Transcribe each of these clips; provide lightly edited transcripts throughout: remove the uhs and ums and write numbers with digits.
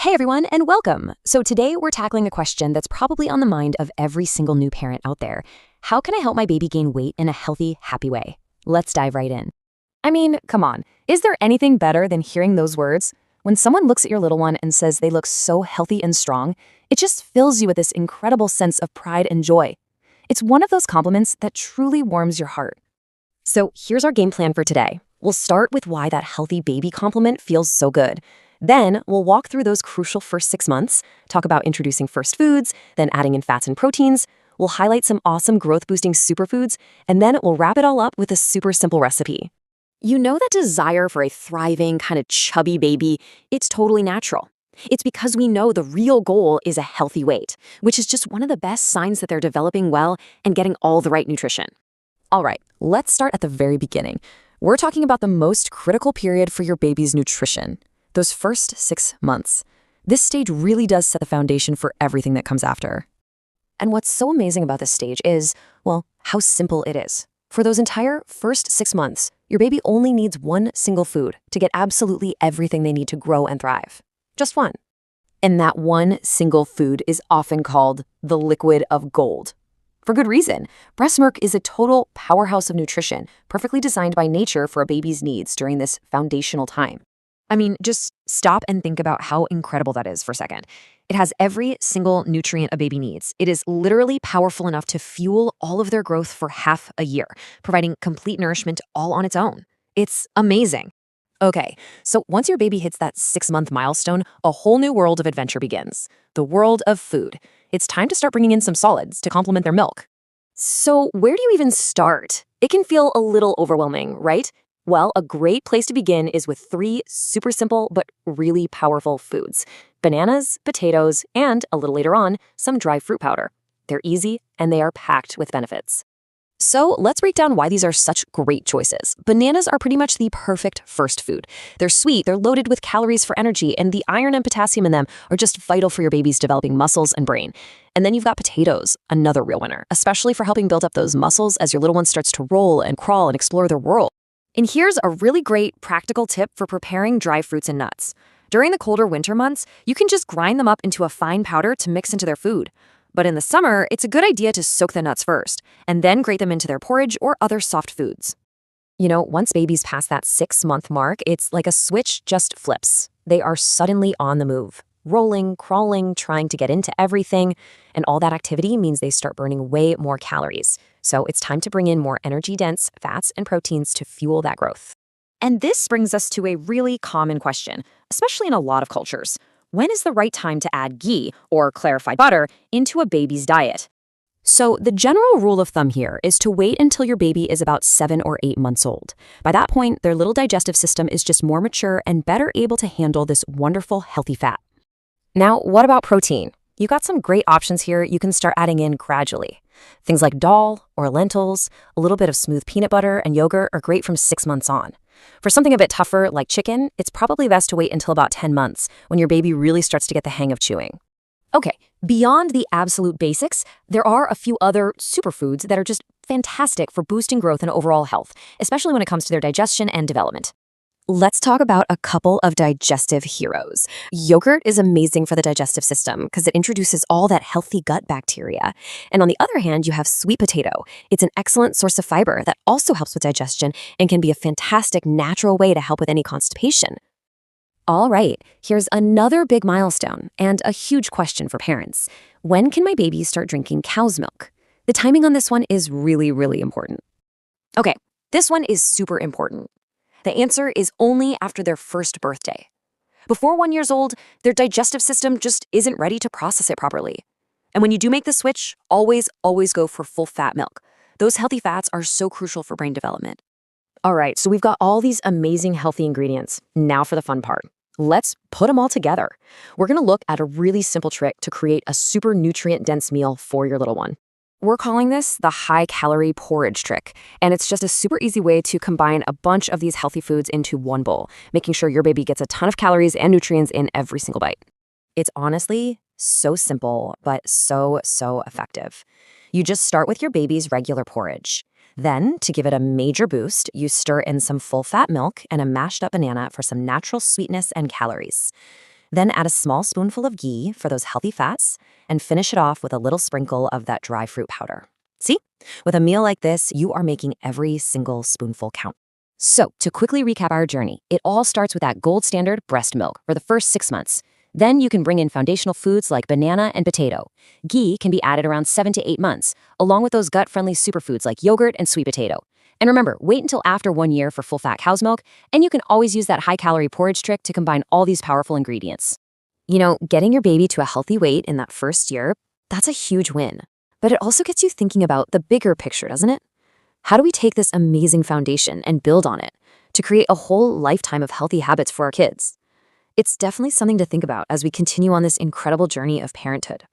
Hey everyone, and welcome! So today we're tackling a question that's probably on the mind of every single new parent out there. How can I help my baby gain weight in a healthy, happy way? Let's dive right in. I mean, come on. Is there anything better than hearing those words? When someone looks at your little one and says they look so healthy and strong, it just fills you with this incredible sense of pride and joy. It's one of those compliments that truly warms your heart. So here's our game plan for today. We'll start with why that healthy baby compliment feels so good. Then we'll walk through those crucial first 6 months, talk about introducing first foods, then adding in fats and proteins. We'll highlight some awesome growth-boosting superfoods, and then we'll wrap it all up with a super simple recipe. You know that desire for a thriving, kind of chubby baby? It's totally natural. It's because we know the real goal is a healthy weight, which is just one of the best signs that they're developing well and getting all the right nutrition. All right, let's start at the very beginning. We're talking about the most critical period for your baby's nutrition. Those first 6 months. This stage really does set the foundation for everything that comes after. And what's so amazing about this stage is, well, how simple it is. For those entire first 6 months, your baby only needs one single food to get absolutely everything they need to grow and thrive. Just one. And that one single food is often called the liquid of gold. For good reason. Breast milk is a total powerhouse of nutrition, perfectly designed by nature for a baby's needs during this foundational time. I mean, just stop and think about how incredible that is for a second. It has every single nutrient a baby needs. It is literally powerful enough to fuel all of their growth for half a year, providing complete nourishment all on its own. It's amazing. Okay, so once your baby hits that 6-month milestone, a whole new world of adventure begins. The world of food. It's time to start bringing in some solids to complement their milk. So where do you even start? It can feel a little overwhelming, right? Well, a great place to begin is with 3 super simple but really powerful foods: bananas, potatoes, and, a little later on, some dry fruit powder. They're easy and they are packed with benefits. So let's break down why these are such great choices. Bananas are pretty much the perfect first food. They're sweet, they're loaded with calories for energy, and the iron and potassium in them are just vital for your baby's developing muscles and brain. And then you've got potatoes, another real winner, especially for helping build up those muscles as your little one starts to roll and crawl and explore their world. And here's a really great practical tip for preparing dry fruits and nuts. During the colder winter months, you can just grind them up into a fine powder to mix into their food. But in the summer, it's a good idea to soak the nuts first, and then grate them into their porridge or other soft foods. You know, once babies pass that 6-month mark, it's like a switch just flips. They are suddenly on the move, rolling, crawling, trying to get into everything, and all that activity means they start burning way more calories. So it's time to bring in more energy-dense fats and proteins to fuel that growth. And this brings us to a really common question, especially in a lot of cultures. When is the right time to add ghee, or clarified butter, into a baby's diet? So the general rule of thumb here is to wait until your baby is about 7 or 8 months old. By that point, their little digestive system is just more mature and better able to handle this wonderful, healthy fat. Now, what about protein? You've got some great options here you can start adding in gradually. Things like dal or lentils, a little bit of smooth peanut butter and yogurt are great from 6 months on. For something a bit tougher, like chicken, it's probably best to wait until about 10 months, when your baby really starts to get the hang of chewing. Okay, beyond the absolute basics, there are a few other superfoods that are just fantastic for boosting growth and overall health, especially when it comes to their digestion and development. Let's talk about a couple of digestive heroes. Yogurt is amazing for the digestive system because it introduces all that healthy gut bacteria. And on the other hand, you have sweet potato. It's an excellent source of fiber that also helps with digestion and can be a fantastic natural way to help with any constipation. All right, here's another big milestone and a huge question for parents. When can my baby start drinking cow's milk? The timing on this one is really, really important. Okay, this one is super important. The answer is only after their first birthday. Before 1 year old, their digestive system just isn't ready to process it properly. And when you do make the switch, always go for full-fat milk. Those healthy fats are so crucial for brain development. All right, so we've got all these amazing healthy ingredients. Now for the fun part. Let's put them all together. We're going to look at a really simple trick to create a super nutrient-dense meal for your little one. We're calling this the high-calorie porridge trick, and it's just a super easy way to combine a bunch of these healthy foods into one bowl, making sure your baby gets a ton of calories and nutrients in every single bite. It's honestly so simple, but so effective. You just start with your baby's regular porridge. Then, to give it a major boost, you stir in some full-fat milk and a mashed-up banana for some natural sweetness and calories. Then add a small spoonful of ghee for those healthy fats, and finish it off with a little sprinkle of that dry fruit powder. See? With a meal like this, you are making every single spoonful count. So, to quickly recap our journey, it all starts with that gold standard breast milk for the first 6 months. Then you can bring in foundational foods like banana and potato. Ghee can be added around 7 to 8 months, along with those gut-friendly superfoods like yogurt and sweet potato. And remember, wait until after 1 year for full-fat cow's milk, and you can always use that high-calorie porridge trick to combine all these powerful ingredients. Getting your baby to a healthy weight in that first year, that's a huge win. But it also gets you thinking about the bigger picture, doesn't it? How do we take this amazing foundation and build on it to create a whole lifetime of healthy habits for our kids? It's definitely something to think about as we continue on this incredible journey of parenthood.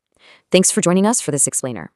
Thanks for joining us for this explainer.